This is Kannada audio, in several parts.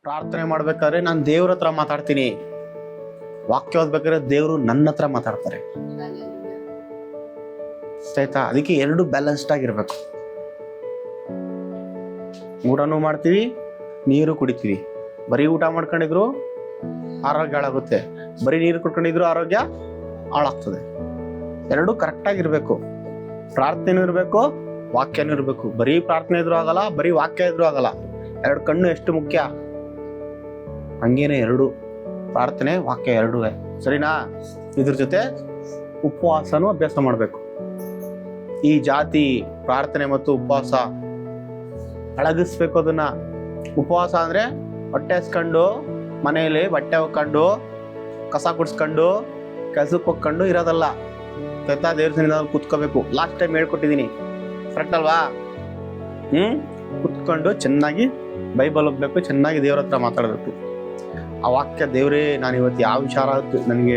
ಪ್ರಾರ್ಥನೆ ಮಾಡ್ಬೇಕಾದ್ರೆ ನಾನು ದೇವ್ರ ಹತ್ರ ಮಾತಾಡ್ತೀನಿ, ವಾಕ್ಯ ಓದ್ಬೇಕಾದ್ರೆ ದೇವರು ನನ್ನ ಹತ್ರ ಮಾತಾಡ್ತಾರೆ. ಆಯ್ತಾ? ಅದಕ್ಕೆ ಎರಡು ಬ್ಯಾಲೆನ್ಸ್ಡ್ ಆಗಿರ್ಬೇಕು. ಊಟನೂ ಮಾಡ್ತೀವಿ, ನೀರು ಕುಡಿತೀವಿ. ಬರೀ ಊಟ ಮಾಡ್ಕೊಂಡಿದ್ರು ಆರೋಗ್ಯ ಹಾಳಾಗುತ್ತೆ, ಬರೀ ನೀರು ಕುಡ್ಕೊಂಡಿದ್ರು ಆರೋಗ್ಯ ಹಾಳಾಗ್ತದೆ. ಎರಡು ಕರೆಕ್ಟಾಗಿರ್ಬೇಕು. ಪ್ರಾರ್ಥನೆನೂ ಇರಬೇಕು, ವಾಕ್ಯನೂ ಇರಬೇಕು. ಬರೀ ಪ್ರಾರ್ಥನೆ ಇದ್ರೂ ಆಗಲ್ಲ, ಬರೀ ವಾಕ್ಯ ಇದ್ರೂ ಆಗಲ್ಲ. ಎರಡು ಕಣ್ಣು ಎಷ್ಟು ಮುಖ್ಯ, ಹಂಗೇನೆ ಎರಡು, ಪ್ರಾರ್ಥನೆ ವಾಕ್ಯ ಎರಡೂ. ಸರಿನಾ? ಇದ್ರ ಜೊತೆ ಉಪವಾಸನೂ ಅಭ್ಯಾಸ ಮಾಡಬೇಕು. ಈ ಜಾತಿ ಪ್ರಾರ್ಥನೆ ಮತ್ತು ಉಪವಾಸ ಅಳಗಿಸ್ಬೇಕು. ಅದನ್ನ ಉಪವಾಸ ಅಂದ್ರೆ ಹೊಟ್ಟೆ ಹಸ್ಕೊಂಡು ಮನೆಯಲ್ಲಿ ಬಟ್ಟೆ ಹೋಗ್ಕೊಂಡು ಕಸ ಗುಡಿಸ್ಕೊಂಡು ಕೆಲ್ಸಕ್ಕೆ ಹೋಗ್ಕೊಂಡು ಇರೋದಲ್ಲ. ದೇವ್ರ ಸನ್ನಿಧಾನದಲ್ಲಿ ಕುತ್ಕೋಬೇಕು. ಲಾಸ್ಟ್ ಟೈಮ್ ಹೇಳ್ಕೊಟ್ಟಿದ್ದೀನಿ, ಕರೆಕ್ಟ್ ಅಲ್ವಾ? ಕುತ್ಕೊಂಡು ಚೆನ್ನಾಗಿ ಬೈಬಲ್ ಓದ್ಬೇಕು, ಚೆನ್ನಾಗಿ ದೇವ್ರ ಹತ್ರ ಮಾತಾಡಬೇಕು. ಆ ವಾಕ್ಯ, ದೇವ್ರೇ ನಾನು ಇವತ್ತು ಯಾವ ವಿಚಾರ ನನಗೆ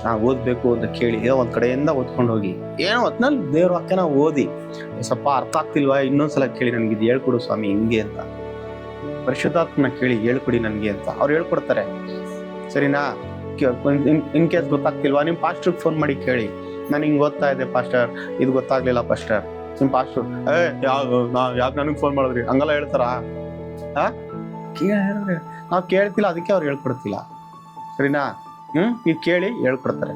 ನಾವು ಓದಬೇಕು ಅಂತ ಕೇಳಿ ಒಂದ್ ಕಡೆಯಿಂದ ಓದ್ಕೊಂಡು ಹೋಗಿ, ಏನೋ ಹೊತ್ನಲ್ಲಿ ದೇವ್ರ ವಾಕ್ಯನ ಓದಿ, ಸ್ವಲ್ಪ ಅರ್ಥ ಆಗ್ತಿಲ್ವಾ ಇನ್ನೊಂದ್ಸಲ ಕೇಳಿ, ನನಗೆ ಇದು ಹೇಳ್ಕೊಡು ಸ್ವಾಮಿ ಹಿಂಗೆ ಅಂತ. ಪರಿಶುದ್ಧಾತ್ಮನ ಕೇಳಿ ಹೇಳ್ಕೊಡಿ ನನಗೆ ಅಂತ ಅವ್ರು ಹೇಳ್ಕೊಡ್ತಾರೆ. ಸರಿನಾ? ಇನ್ ಕೇಸ್ ಗೊತ್ತಾಗ್ತಿಲ್ವಾ, ನಿಮ್ ಪಾಸ್ಟರ್ಗೆ ಫೋನ್ ಮಾಡಿ ಕೇಳಿ, ನಾನು ಹಿಂಗೆ ಓದ್ತಾ ಇದ್ದೆ ಪಾಸ್ಟರ್, ಇದು ಗೊತ್ತಾಗ್ಲಿಲ್ಲ ಪಾಸ್ಟರ್. ನಿಮ್ ಪಾಸ್ಟರ್ ಯಾಕೆ ನನಗೆ ಫೋನ್ ಮಾಡಿದ್ರಿ ಹಂಗೆಲ್ಲ ಹೇಳ್ತಾರ? ಹೇಳಿದ್ರೆ ನಾವು ಕೇಳ್ತಿಲ್ಲ, ಅದಕ್ಕೆ ಅವ್ರು ಹೇಳ್ಕೊಡ್ತಿಲ್ಲ. ಸರಿನಾ? ನೀವು ಕೇಳಿ ಹೇಳ್ಕೊಡ್ತಾರೆ.